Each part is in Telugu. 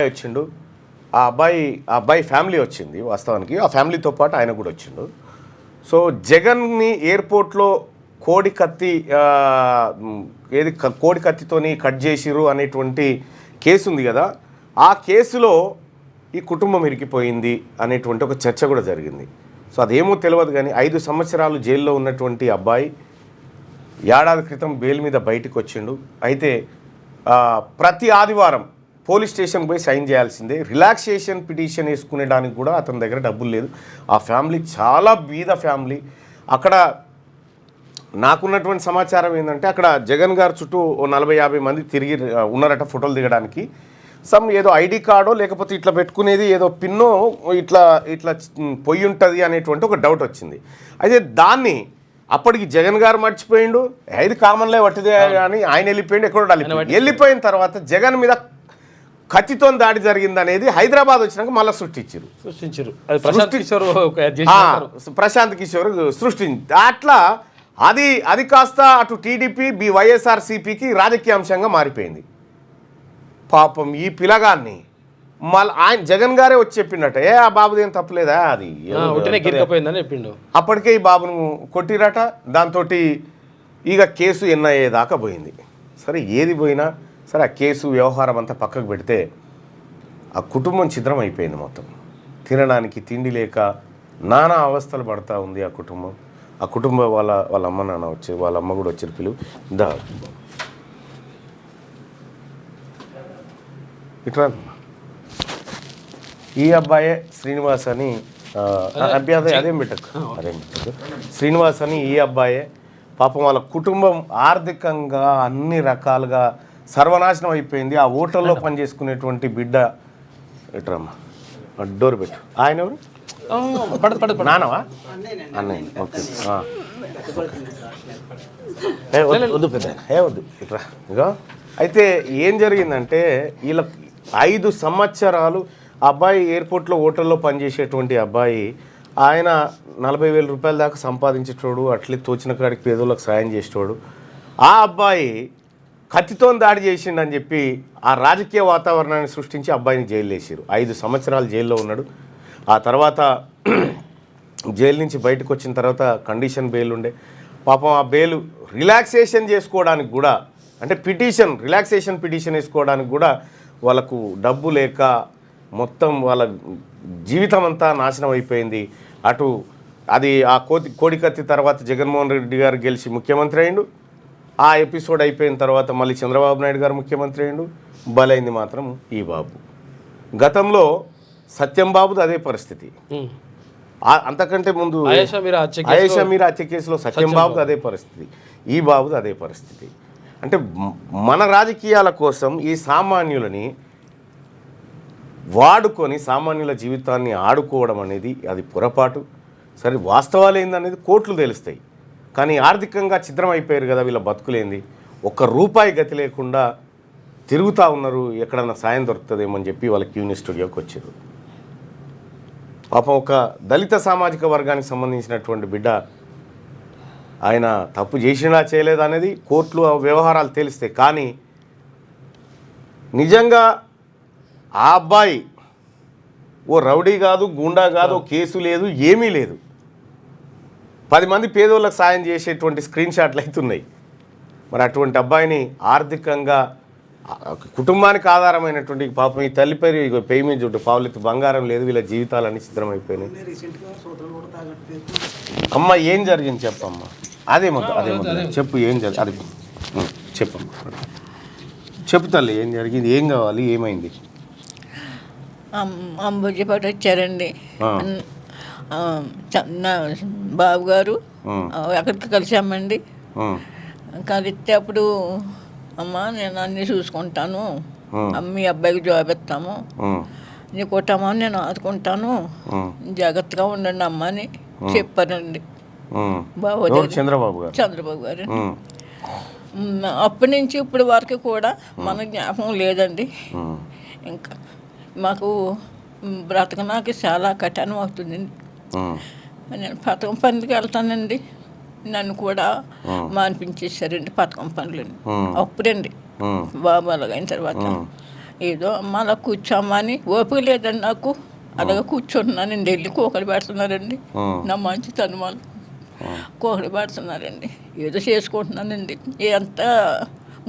వచ్చిండు. ఆ అబ్బాయి ఫ్యామిలీ వచ్చింది. వాస్తవానికి ఆ ఫ్యామిలీతో పాటు ఆయన కూడా వచ్చిండు. సో జగన్ని ఎయిర్పోర్ట్లో కోడి కత్తితోని కట్ చేసిరు అనేటువంటి కేసు ఉంది కదా, ఆ కేసులో ఈ కుటుంబం ఇరికిపోయింది అనేటువంటి ఒక చర్చ కూడా జరిగింది. సో అదేమో తెలియదు కానీ 5 సంవత్సరాలు జైల్లో ఉన్నటువంటి అబ్బాయి ఏడాది క్రితం బెయిల్ మీద బయటకు వచ్చిండు. అయితే ప్రతి ఆదివారం పోలీస్ స్టేషన్ పోయి సైన్ చేయాల్సిందే. రిలాక్సేషన్ పిటిషన్ వేసుకునేడానికి కూడా అతని దగ్గర డబ్బులు లేదు. ఆ ఫ్యామిలీ చాలా బీద ఫ్యామిలీ. అక్కడ నాకున్నటువంటి సమాచారం ఏంటంటే అక్కడ జగన్ గారు చుట్టూ 40-50 మంది తిరిగి ఉన్నారట ఫోటోలు దిగడానికి. ఏదో ఐడి కార్డో లేకపోతే ఇట్లా పెట్టుకునేది ఏదో పిన్నో ఇట్లా పొయ్యి ఉంటుంది అనేటువంటి ఒక డౌట్ వచ్చింది. అయితే దాన్ని అప్పటికి జగన్ గారు మర్చిపోయిండు, ఇది కామన్లే పట్టిదే అని ఆయన వెళ్ళిపోయిండు. ఎక్కడో వెళ్ళిపోయిన తర్వాత జగన్ మీద కత్తితో దాడి జరిగింది అనేది హైదరాబాద్ వచ్చినాక మళ్ళీ సృష్టించారు. ప్రశాంత్ కిషోర్ సృష్టించి అట్లా అది కాస్త అటు టీడీపీ వైఎస్ఆర్సీపీకి రాజకీయ అంశంగా మారిపోయింది. పాపం ఈ పిల్లగాన్ని మళ్ళీ ఆయన జగన్ గారే వచ్చి చెప్పిండట, ఆ బాబుది ఏం తప్పులేదా, అది చెప్పిండు. అప్పటికే ఈ బాబును కొట్టిరట. దాంతో ఇక కేసు ఎన్ఐఏ దాకా పోయింది. సరే ఏది పోయినా సరే ఆ కేసు వ్యవహారం అంతా పక్కకు పెడితే ఆ కుటుంబం ఛిద్రం అయిపోయింది. మొత్తం తినడానికి తిండి లేక నానా అవస్థలు పడతా ఉంది ఆ కుటుంబం. ఆ కుటుంబం వాళ్ళ అమ్మ నాన్న వచ్చి వాళ్ళ అమ్మ కూడా వచ్చారు. పిలువు ఇట్లా ఈ అబ్బాయే శ్రీనివాస్ అని అదేం పెట్టకు శ్రీనివాస్ అని ఈ అబ్బాయే. పాపం వాళ్ళ కుటుంబం ఆర్థికంగా అన్ని రకాలుగా సర్వనాశనం అయిపోయింది. ఆ హోటల్లో పనిచేసుకునేటువంటి బిడ్డ ఎట్రమ్మా డోర్ పెట్టు. ఆయన ఎవరు నానవా అన్నయ్య? ఓకే వద్దు పెద్ద వద్దు ఇట్రా. ఇక అయితే ఏం జరిగిందంటే వీళ్ళ 5 సంవత్సరాలు అబ్బాయి ఎయిర్పోర్ట్లో హోటల్లో పనిచేసేటువంటి అబ్బాయి ఆయన 40,000 రూపాయల దాకా సంపాదించేటోడు. అట్లే తోచిన కాడికి పేదోళ్ళకి సాయం చేసేటోడు. ఆ అబ్బాయి కత్తితో దాడి చేసిండని చెప్పి ఆ రాజకీయ వాతావరణాన్ని సృష్టించి అబ్బాయిని జైలు వేసారు. 5 సంవత్సరాలు జైల్లో ఉన్నాడు. ఆ తర్వాత జైలు నుంచి బయటకు వచ్చిన తర్వాత కండిషన్ బెయిల్ ఉండే. పాపం ఆ బెయిల్ రిలాక్సేషన్ చేసుకోవడానికి కూడా అంటే రిలాక్సేషన్ పిటిషన్ వేసుకోవడానికి కూడా వాళ్ళకు డబ్బు లేక మొత్తం వాళ్ళ జీవితం అంతా నాశనం అయిపోయింది. అటు ఆ కోడికత్తి తర్వాత జగన్మోహన్ రెడ్డి గారు గెలిచి ముఖ్యమంత్రి అయిండు. ఆ ఎపిసోడ్ అయిపోయిన తర్వాత మళ్ళీ చంద్రబాబు నాయుడు గారు ముఖ్యమంత్రి అయిండు. బలైంది మాత్రం ఈ బాబు. గతంలో సత్యం బాబుది అదే పరిస్థితి. అంతకంటే ముందు ఆయేషా మీరా హత్య కేసులో సత్యం బాబుది అదే పరిస్థితి, ఈ బాబుది అదే పరిస్థితి. అంటే మన రాజకీయాల కోసం ఈ సామాన్యులని వాడుకొని సామాన్యుల జీవితాన్ని ఆడుకోవడం అనేది అది పొరపాటు. సరే వాస్తవాలు ఏందనేది కోర్టులు తెలుస్తాయి. కానీ ఆర్థికంగా ఛిద్రం అయిపోయారు కదా వీళ్ళ బతుకులేంది. ₹1 గతి లేకుండా తిరుగుతూ ఉన్నారు. ఎక్కడన్నా సాయం దొరుకుతుందేమో అని చెప్పి వాళ్ళ క్యూని స్టూడియోకి వచ్చారు. పాపం ఒక దళిత సామాజిక వర్గానికి సంబంధించినటువంటి బిడ్డ ఆయన తప్పు చేసినా చేయలేదా అనేది కోర్టులు వ్యవహారాలు తేలిస్తాయి. కానీ నిజంగా ఆ అబ్బాయి ఓ రౌడీ కాదు, గూండా కాదు, కేసు లేదు, ఏమీ లేదు. 10 మంది పేదోళ్ళకి సాయం చేసేటువంటి స్క్రీన్ షాట్లు అవుతున్నాయి. మరి అటువంటి అబ్బాయిని ఆర్థికంగా కుటుంబానికి ఆధారమైనటువంటి పాపం ఈ తల్లి పేరు పేయి మీద చుట్టూ పావులెత్తు బంగారం లేదు. వీళ్ళ జీవితాలన్నీ చిత్రమైపోయినాయి. అమ్మ ఏం జరిగింది చెప్పమ్మా. అదే చెప్పు ఏం జరిగింది అది చెప్పమ్మా. చెప్పు తల్లి ఏం జరిగింది, ఏం కావాలి, ఏమైంది? అంబుజపాటు వచ్చారండి బాబు గారు. అక్కడికి కలిసామండి. కలిస్తే అప్పుడు అమ్మ నేను అన్నీ చూసుకుంటాను, మీ అబ్బాయికి జాబ్ ఇస్తాము, నీ కుటుంబం నేను ఆదుకుంటాను, జాగ్రత్తగా ఉండండి అమ్మ అని చెప్పారండి బాబు చంద్రబాబు గారు. అప్పటి నుంచి ఇప్పటి వరకు కూడా మన జ్ఞాపకం లేదండి. ఇంకా మాకు బ్రతకడానికి చాలా కఠినం అవుతుందండి. నేను పథకం పనికి వెళ్తానండి, నన్ను కూడా మానిపించేశారండి పథకం పనులని. అప్పుడండి బాబు అలాగైన తర్వాత ఏదో అమ్మ అలా కూర్చోమ్మని ఓపిక లేదండి నాకు. అలాగే కూర్చున్నానండి. వెళ్ళి కోకలు పెడుతున్నారండి. నా మంచి తనుమాలు కోకలు పెడుతున్నారండి. ఏదో చేసుకుంటున్నానండి. ఎంత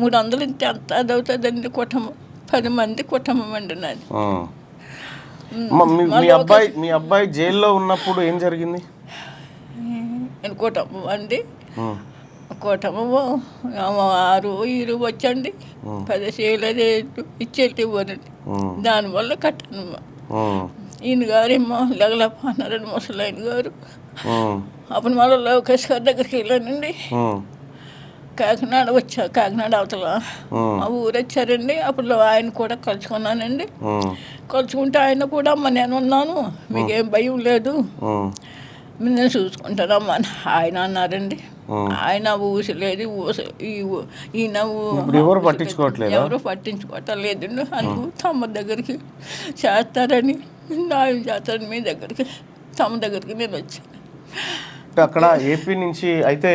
300 ఇంత ఎంత అది అవుతుందండి కుటుంబం. 10 మంది కుటుంబం అండి నాది. మీ అబ్బాయి జైల్లో ఉన్నప్పుడు ఏం జరిగింది? కుటుంబం అండి, కుటుంబము 6 ఈరు వచ్చండి 10 చేయలేదు ఇచ్చేటి ఇవ్వనండి. దానివల్ల కట్టాను. ఈయన గారేమో లెగలేపన్నారండి ముసలాయన గారు. అప్పుడు మళ్ళీ లోకేష్ గారి దగ్గరికి వెళ్ళానండి. కాకినాడ అవతల మా ఊరు వచ్చారండి. అప్పుడు ఆయన కూడా కలుసుకున్నానండి. కలుసుకుంటే ఆయన కూడా అమ్మ నేను ఉన్నాను, మీకేం భయం లేదు, నేను చూసుకుంటానమ్మా అని ఆయన అన్నారండి. ఆయన ఊసలేదు. ఈయన ఎవరు పట్టించుకోవట్లేదు, ఎవరు పట్టించుకోవట్లేదండి. అందుకు తమ దగ్గరికి చేస్తారని న్యాయం చేస్తారని మీ దగ్గరికి తమ దగ్గరికి నేను వచ్చాను. అక్కడ ఏపీ నుంచి అయితే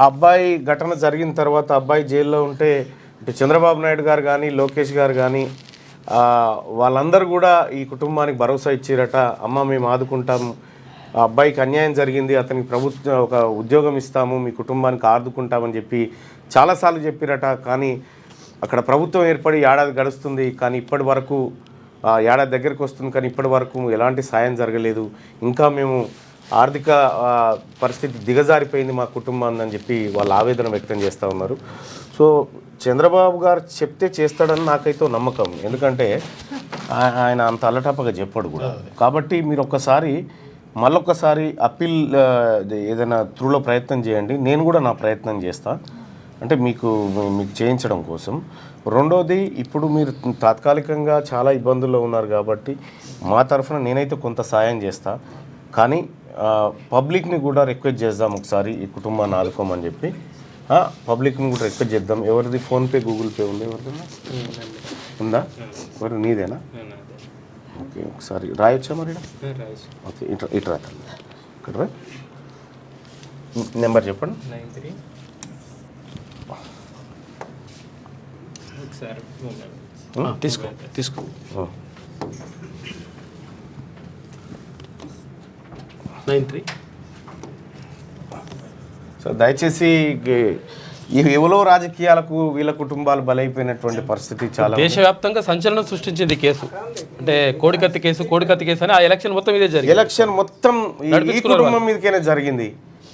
ఆ అబ్బాయి ఘటన జరిగిన తర్వాత అబ్బాయి జైల్లో ఉంటే ఇటు చంద్రబాబు నాయుడు గారు కానీ లోకేష్ గారు కానీ వాళ్ళందరూ కూడా ఈ కుటుంబానికి భరోసా ఇచ్చారట. అమ్మ మేము ఆదుకుంటాము, ఆ అబ్బాయికి అన్యాయం జరిగింది, అతనికి ప్రభుత్వం ఒక ఉద్యోగం ఇస్తాము, మీ కుటుంబానికి ఆదుకుంటామని చెప్పి చాలాసార్లు చెప్పారట. కానీ అక్కడ ప్రభుత్వం ఏర్పడి ఏడాది గడుస్తుంది, కానీ ఇప్పటి వరకు ఏడాది దగ్గరికి వస్తుంది, కానీ ఇప్పటి వరకు ఎలాంటి సాయం జరగలేదు. ఇంకా మేము ఆర్థిక పరిస్థితి దిగజారిపోయింది మా కుటుంబాన్ని అని చెప్పి వాళ్ళు ఆవేదన వ్యక్తం చేస్తూ ఉన్నారు. సో చంద్రబాబు గారు చెప్తే చేస్తాడని నాకైతే నమ్మకం. ఎందుకంటే ఆయన అంత అల్లటప్పగా చెప్పాడు కూడా. కాబట్టి మీరు మళ్ళొక్కసారి అప్పీల్ ఏదైనా త్రూలో ప్రయత్నం చేయండి. నేను కూడా నా ప్రయత్నం చేస్తాను, అంటే మీకు చేయించడం కోసం. రెండోది, ఇప్పుడు మీరు తాత్కాలికంగా చాలా ఇబ్బందుల్లో ఉన్నారు కాబట్టి మా తరఫున నేనైతే కొంత సాయం చేస్తా. కానీ పబ్లిక్ని కూడా రిక్వెస్ట్ చేద్దాం, ఒకసారి ఈ కుటుంబాన్ని ఆదుకోమని చెప్పి పబ్లిక్ని కూడా రిక్వెస్ట్ చేద్దాం. ఎవరిది ఫోన్పే గూగుల్ పే ఉంది? ఎవరిదన్నా ఉందా? ఎవరు నీదేనా? ఓకే, ఒకసారి రాయొచ్చా మరి? ఓకే, ఇటు రా, ఇక్కడ రా. నెంబర్ చెప్పండి. 93 తీసుకో. సో దయచేసి ఎవరో రాజకీయాలకు వీళ్ళ కుటుంబాలు బలైపోయినటువంటి పరిస్థితి చాలా దేశవ్యాప్తంగా సంచలనం సృష్టించింది కేసు. అంటే కోడికత్తి కేసు అని ఆ ఎలక్షన్ మొత్తం ఇదే జరిగింది. ఎలక్షన్ మొత్తం ఈ కుటుంబం మీదకైనా జరిగింది.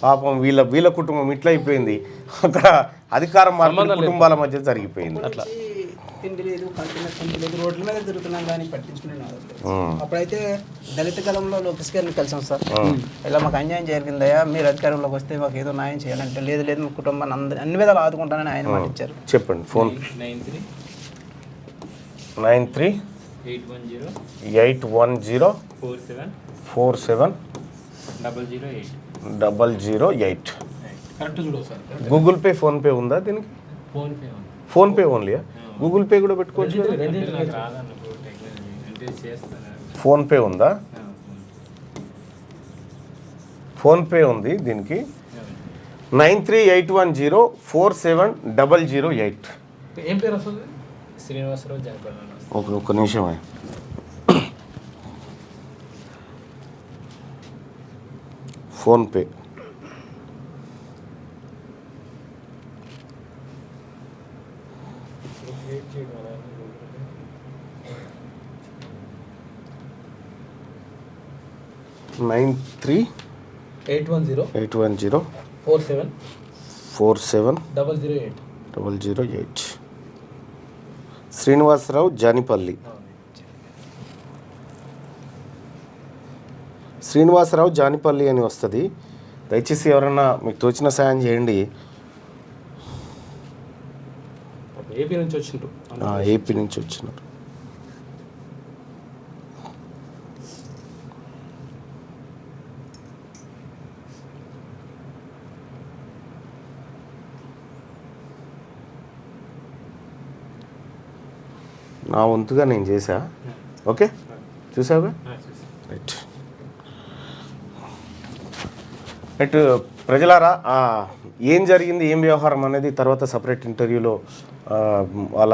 పాపం వీళ్ళ కుటుంబం ఇట్లా అయిపోయింది. అక్కడ అధికారం కుటుంబాల మధ్య జరిగిపోయింది. అట్లా తిండి లేదు, తిండి లేదు, రోడ్ల మీద తిరుగుతున్నాం కానీ పట్టించుకునే అప్పుడైతే దళిత కాలంలో లోకేష్ గారిని కలిసాం సార్. ఇలా మాకు అన్యాయం జరిగిందయ్యా, మీరు అధికారంలోకి వస్తే మాకు ఏదో న్యాయం చేయాలంటే లేదు మా కుటుంబాన్ని అన్ని విధాలు ఆదుకుంటానని ఆయన మాట ఇచ్చారు. చెప్పండి. ఫోన్ 93 810 47 008. గూగుల్ పే, ఫోన్పే ఉందా దీనికి? ఫోన్పే ఓన్లీయా? గూగుల్ పే కూడా పెట్టుకోవచ్చు. ఫోన్పే ఉందా? ఫోన్పే ఉంది దీనికి. 9381047008. ఏం పేరు వస్తుంది? శ్రీనివాసరావు జానపల్లి. ఒక్క నిమిషం. ఫోన్పే (93) 810 47 008. శ్రీనివాసరావు జానిపల్లి. శ్రీనివాసరావు జానిపల్లి అని వస్తుంది. దయచేసి ఎవరన్నా మీకు తోచిన సాయం చేయండి. ఏపీ నుంచి వచ్చినారు. ఏపీ నుంచి వచ్చినారు. నా వంతుగా నేను చేశా. ఓకే, చూసావా? రైట్. ప్రజలారా ఏం జరిగింది, ఏం వ్యవహారం అనేది తర్వాత సపరేట్ ఇంటర్వ్యూలో వాళ్ళ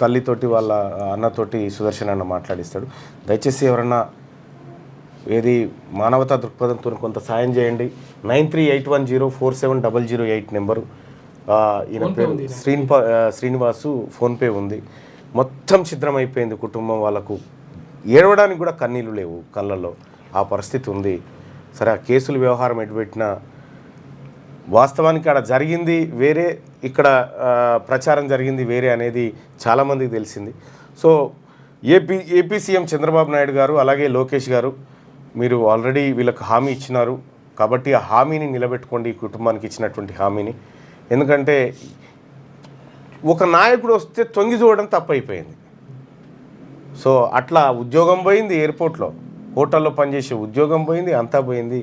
తల్లితోటి వాళ్ళ అన్నతోటి సుదర్శన్ అన్న మాట్లాడిస్తాడు. దయచేసి ఎవరన్నా ఏది మానవతా దృక్పథంతో కొంత సాయం చేయండి. 9381047008 నెంబరు. ఈయన పేరు శ్రీనివాసు. ఫోన్పే ఉంది. మొత్తం ఛిద్రమైపోయింది కుటుంబం. వాళ్ళకు ఏడవడానికి కూడా కన్నీళ్ళు లేవు కళ్ళల్లో, ఆ పరిస్థితి ఉంది. సరే, ఆ కేసుల వ్యవహారం ఎటుపెట్టినా వాస్తవానికి అక్కడ జరిగింది వేరే, ఇక్కడ ప్రచారం జరిగింది వేరే అనేది చాలామందికి తెలిసింది. So AP CM Chandrababu Naidu గారు అలాగే లోకేష్ గారు, మీరు ఆల్రెడీ వీళ్ళకి హామీ ఇచ్చినారు కాబట్టి ఆ హామీని నిలబెట్టుకోండి, ఈ కుటుంబానికి ఇచ్చినటువంటి హామీని. ఎందుకంటే ఒక నాయకుడు వస్తే తొంగి చూడడం తప్పైపోయింది. సో అట్లా ఉద్యోగం పోయింది, ఎయిర్పోర్ట్లో హోటల్లో పనిచేసే ఉద్యోగం పోయింది, అంతా పోయింది.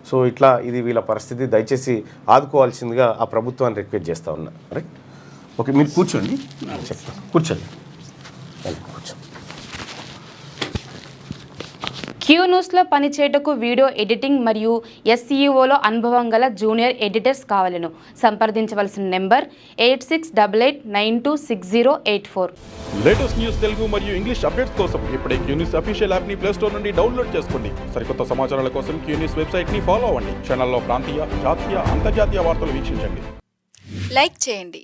సో ఇట్లా ఇది వీళ్ళ పరిస్థితి. దయచేసి ఆదుకోవాల్సిందిగా ఆ ప్రభుత్వాన్ని రిక్వెస్ట్ చేస్తూ ఉన్నా. రైట్, ఓకే, మీరు కూర్చోండి, చెప్తాను. కూర్చోండి, కూర్చోండి. క్యూ న్యూస్లో పనిచేయటకు వీడియో ఎడిటింగ్ మరియు SEOలో అనుభవం గల జూనియర్ ఎడిటర్స్ కావాలను. సంప్రదించవలసిన నెంబర్ 8688926084. లేటెస్ట్ న్యూస్ తెలుగు మరియు ఇంగ్లీష్ అప్డేట్స్ కోసం ఇప్పుడే క్యూ న్యూస్ అఫీషియల్ యాప్ని ప్లే స్టోర్ నుండి డౌన్లోడ్ చేసుకోండి. సరికొత్త సమాచారాల కోసం క్యూ న్యూస్ వెబ్సైట్ని ఫాలో అవ్వండి. ఛానల్లో ప్రాంతీయ, జాతీయ, అంతర్జాతీయ వార్తలు వీక్షించండి. లైక్ చేయండి,